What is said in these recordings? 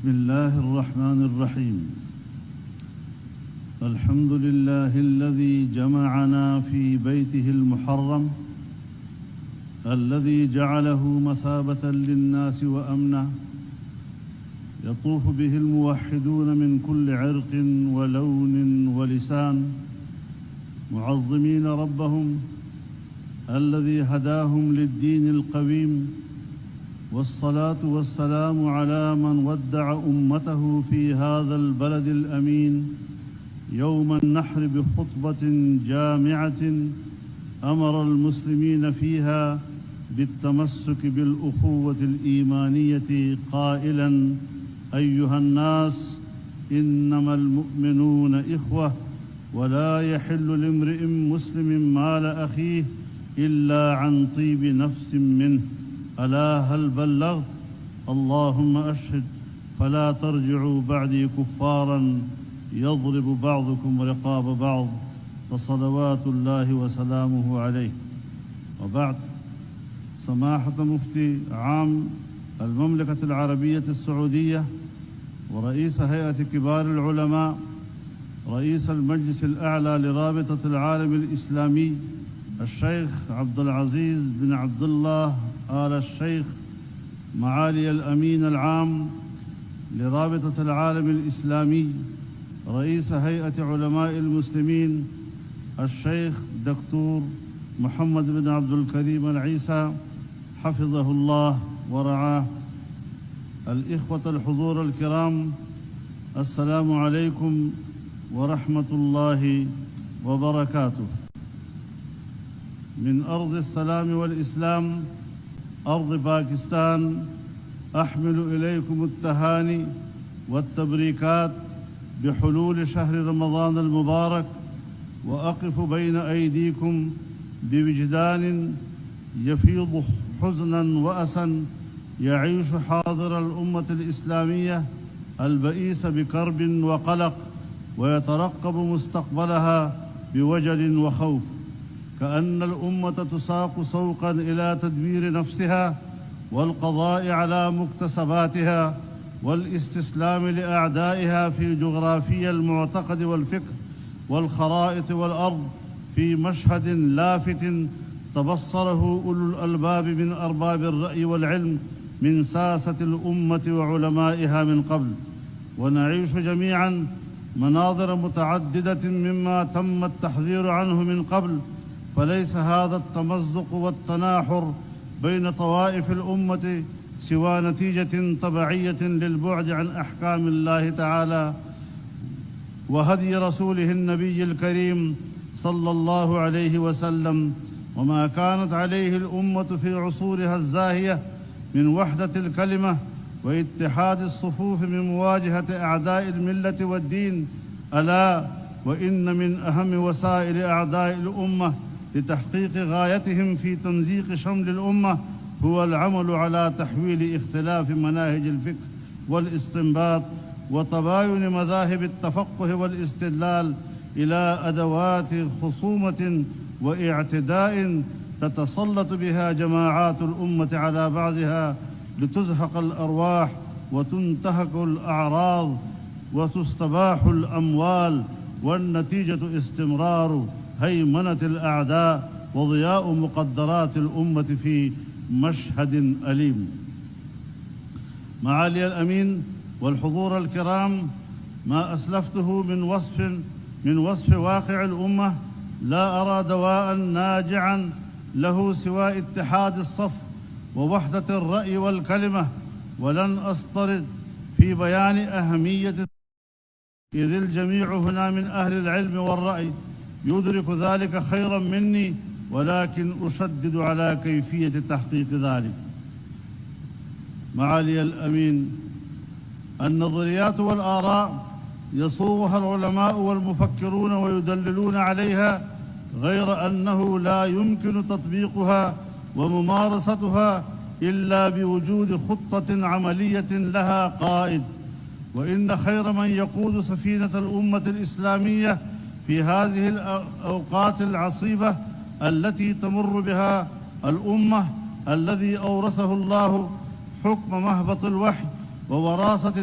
بسم الله الرحمن الرحيم. الحمد لله الذي جمعنا في بيته المحرم الذي جعله مثابة للناس وأمنا، يطوف به الموحدون من كل عرق ولون ولسان معظمين ربهم الذي هداهم للدين القويم، والصلاة والسلام على من ودع أمته في هذا البلد الأمين يوم النحر بخطبة جامعة أمر المسلمين فيها بالتمسك بالأخوة الإيمانية قائلاً: أيها الناس، إنما المؤمنون إخوة، ولا يحل لامرئ مسلم مال أخيه إلا عن طيب نفس منه. ألا هل بلغت؟ اللهم أشهد، فلا ترجعوا بعدي كفاراً يضرب بعضكم رقاب بعض، فصلوات الله وسلامه عليه. وبعد، سماحة مفتي عام المملكة العربية السعودية ورئيس هيئة كبار العلماء، رئيس المجلس الأعلى لرابطة العالم الإسلامي الشيخ عبد العزيز بن عبد الله آل الشيخ، معالي الأمين العام لرابطة العالم الإسلامي، رئيس هيئة علماء المسلمين الشيخ دكتور محمد بن عبد الكريم العيسى حفظه الله ورعاه، الإخوة الحضور الكرام، السلام عليكم ورحمة الله وبركاته. من أرض السلام والإسلام، أرض باكستان، أحمل إليكم التهاني والتبريكات بحلول شهر رمضان المبارك، وأقف بين أيديكم بوجدان يفيض حزناً وأساً يعيش حاضر الأمة الإسلامية البئيس بكرب وقلق، ويترقب مستقبلها بوجل وخوف، كأن الأمة تساق سوقاً إلى تدبير نفسها والقضاء على مكتسباتها والاستسلام لأعدائها في جغرافيا المعتقد والفكر والخرائط والأرض، في مشهد لافت تبصره أولو الألباب من أرباب الرأي والعلم من ساسة الأمة وعلمائها من قبل. ونعيش جميعاً مناظر متعددة مما تم التحذير عنه من قبل، فليس هذا التمزق والتناحر بين طوائف الأمة سوى نتيجة طبيعية للبعد عن أحكام الله تعالى وهدي رسوله النبي الكريم صلى الله عليه وسلم، وما كانت عليه الأمة في عصورها الزاهية من وحدة الكلمة واتحاد الصفوف من مواجهة أعداء الملة والدين. ألا وإن من أهم وسائل أعداء الأمة لتحقيق غايتهم في تمزيق شمل الأمة هو العمل على تحويل اختلاف مناهج الفكر والاستنباط وتباين مذاهب التفقه والاستدلال إلى أدوات خصومة واعتداء تتسلط بها جماعات الأمة على بعضها لتزهق الأرواح وتنتهك الأعراض وتستباح الأموال، والنتيجة استمرار هيمنة الأعداء وضياء مقدرات الأمة في مشهد أليم. معالي الأمين والحضور الكرام، ما أسلفته من وصف واقع الأمة لا أرى دواء ناجعا له سوى اتحاد الصف ووحدة الرأي والكلمة، ولن أستطرد في بيان أهمية، إذ الجميع هنا من أهل العلم والرأي يدرك ذلك خيرا مني، ولكن أشدد على كيفية تحقيق ذلك. معالي الأمين، النظريات والآراء يصوغها العلماء والمفكرون ويدللون عليها، غير أنه لا يمكن تطبيقها وممارستها إلا بوجود خطة عملية لها قائد. وإن خير من يقود سفينة الأمة الإسلامية في هذه الأوقات العصيبة التي تمر بها الأمة الذي أورثه الله حكم مهبط الوحي ووراثة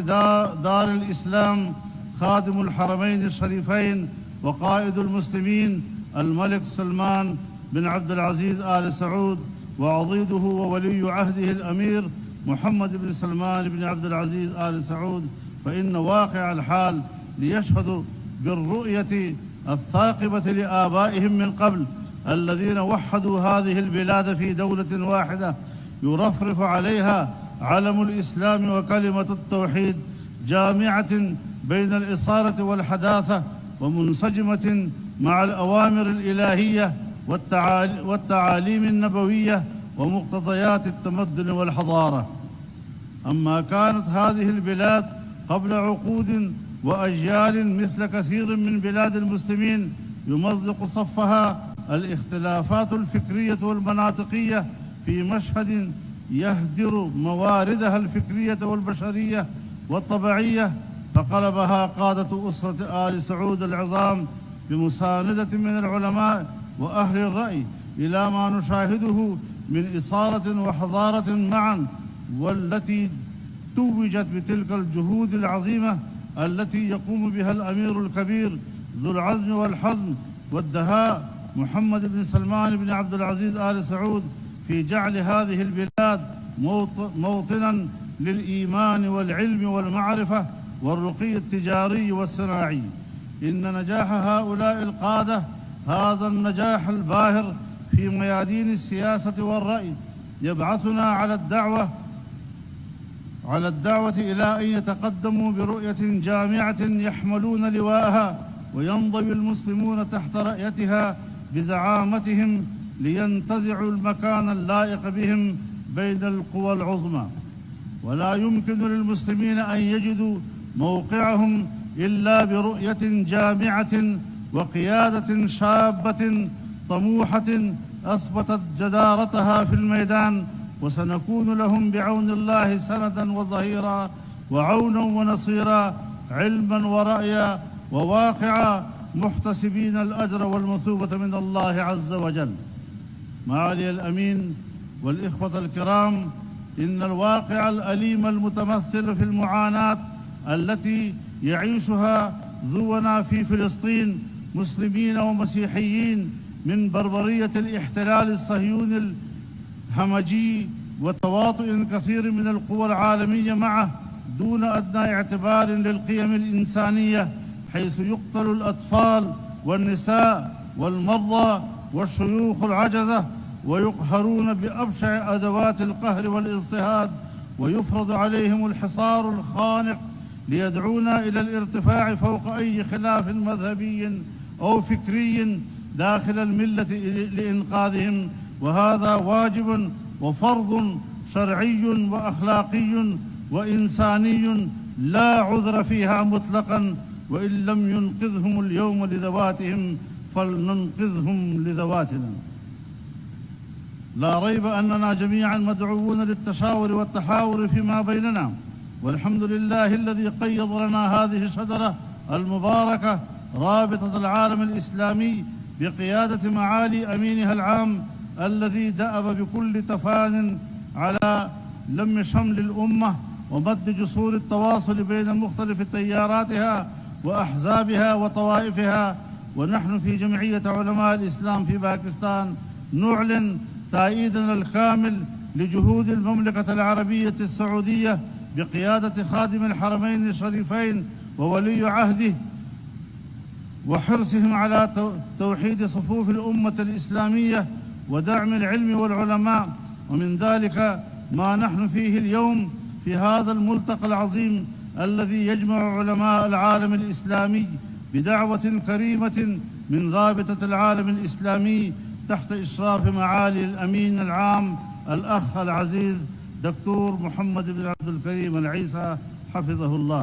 دار الإسلام خادم الحرمين الشريفين وقائد المسلمين الملك سلمان بن عبد العزيز آل سعود، وعضيده وولي عهده الأمير محمد بن سلمان بن عبد العزيز آل سعود، فإن واقع الحال ليشهدوا بالرؤية الثاقبة لآبائهم من قبل الذين وحدوا هذه البلاد في دولة واحدة يرفرف عليها علم الإسلام وكلمة التوحيد، جامعة بين الإصالة والحداثة ومنسجمة مع الأوامر الإلهية والتعاليم النبوية ومقتضيات التمدن والحضارة. أما كانت هذه البلاد قبل عقود وأجيال مثل كثير من بلاد المسلمين يمزق صفها الاختلافات الفكرية والمناطقية في مشهد يهدر مواردها الفكرية والبشرية والطبيعية، فقلبها قادة أسرة آل سعود العظام بمساندة من العلماء وأهل الرأي إلى ما نشاهده من إصالة وحضارة معا، والتي توجت بتلك الجهود العظيمة التي يقوم بها الأمير الكبير ذو العزم والحزم والدهاء محمد بن سلمان بن عبد العزيز آل سعود في جعل هذه البلاد موطنا للإيمان والعلم والمعرفة والرقي التجاري والصناعي. إن نجاح هؤلاء القادة هذا النجاح الباهر في ميادين السياسة والرأي يبعثنا على الدعوة إلى أن يتقدموا برؤية جامعة يحملون لواءها وينضوي المسلمون تحت رأيتها بزعامتهم لينتزعوا المكان اللائق بهم بين القوى العظمى. ولا يمكن للمسلمين أن يجدوا موقعهم إلا برؤية جامعة وقيادة شابة طموحة أثبتت جدارتها في الميدان، وسنكون لهم بعون الله سندا وظهيرا وعونا ونصيرا، علما ورأيا وواقعا، محتسبين الأجر والمثوبة من الله عز وجل. معالي الأمين والإخوة الكرام، إن الواقع الأليم المتمثل في المعاناة التي يعيشها ذونا في فلسطين مسلمين ومسيحيين من بربرية الاحتلال الصهيوني الهمجي وتواطؤ كثير من القوى العالمية معه دون أدنى اعتبار للقيم الإنسانية، حيث يقتل الأطفال والنساء والمرضى والشيوخ العجزة ويقهرون بأبشع أدوات القهر والاضطهاد، ويفرض عليهم الحصار الخانق ليدعونا إلى الارتفاع فوق أي خلاف مذهبي أو فكري داخل الملة لإنقاذهم، وهذا واجب وفرض شرعي وأخلاقي وإنساني لا عذر فيها مطلقا، وإن لم ينقذهم اليوم لذواتهم فلننقذهم لذواتنا. لا ريب أننا جميعا مدعوون للتشاور والتحاور فيما بيننا، والحمد لله الذي قيض لنا هذه الشجرة المباركة رابطة العالم الإسلامي بقيادة معالي أمينها العام الذي دأب بكل تفان على لم شمل الأمة ومد جسور التواصل بين مختلف تياراتها وأحزابها وطوائفها. ونحن في جمعية علماء الإسلام في باكستان نعلن تأييدنا الكامل لجهود المملكة العربية السعودية بقيادة خادم الحرمين الشريفين وولي عهده وحرصهم على توحيد صفوف الأمة الإسلامية ودعم العلم والعلماء، ومن ذلك ما نحن فيه اليوم في هذا الملتقى العظيم الذي يجمع علماء العالم الإسلامي بدعوة كريمة من رابطة العالم الإسلامي تحت إشراف معالي الأمين العام الأخ العزيز دكتور محمد بن عبد الكريم العيسى حفظه الله.